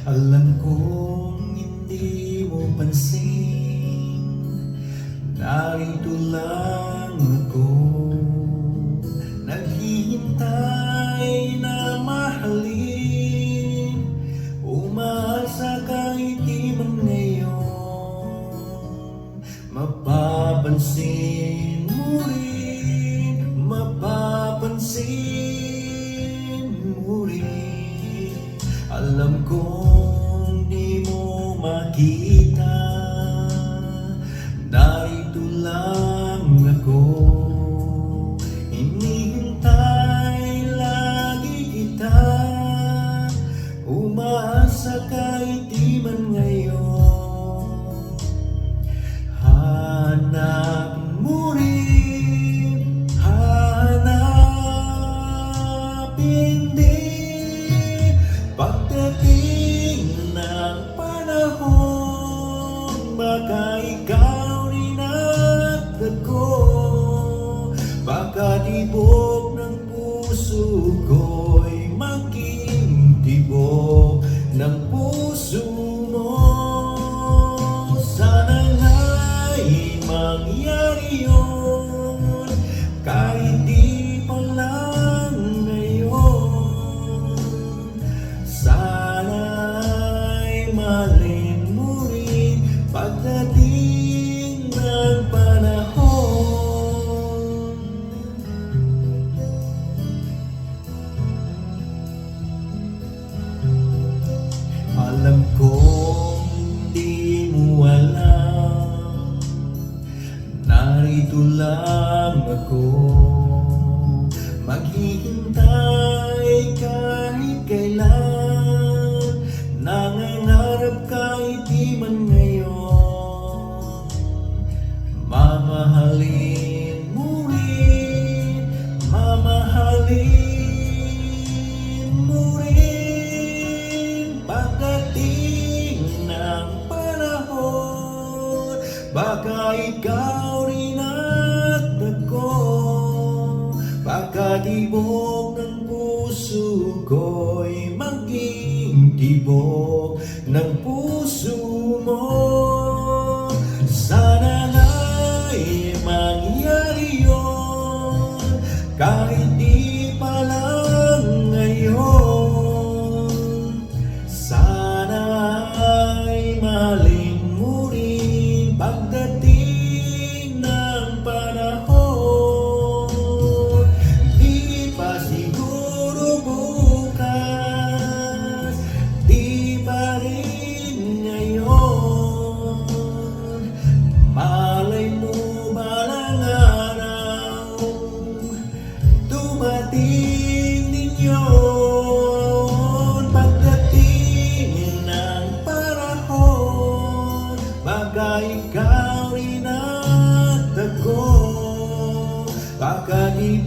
Alam kong hindi mo pansin, narito lang ako, naghihintay na mahalin, umaasa kahit di man ngayon. Mapapansin mo rin, mapapansin mo rin. Alam kong di mo makita, narito lang ako, hinihintay lagi kita, umaasa kahit di man ngayon. Hanapin mo rin, hanapin din, pagdating ng panahon, baka ikaw rin at ako, baka tibok ng puso ko'y maging tibok ng puso mo. Sana nga'y mangyari yun, kahit di pa lang ngayon. Sana'y mahalin mo rin pagdating ng panahon. Alam kong di mo alam, narito lang ako, maghihintay kahit kailan, nangangarap kahit di man ngayon. Mamahalin mo rin, mamahalin mo rin, pagdating ng panahon, baka ikaw rin at ako, baka tibok ng puso ko'y maging tibok ng puso mo. Sana nga'y mangyari yun, kahit di pa lang ngayon. Sana'y mahalin mo rin pagdating ng panahon. Di pa siguro bukas, di pa rin ngayon. Malay mo balang araw, dumating din yun. Pagdating ng panahon, baka ikaw rin at ako, baka di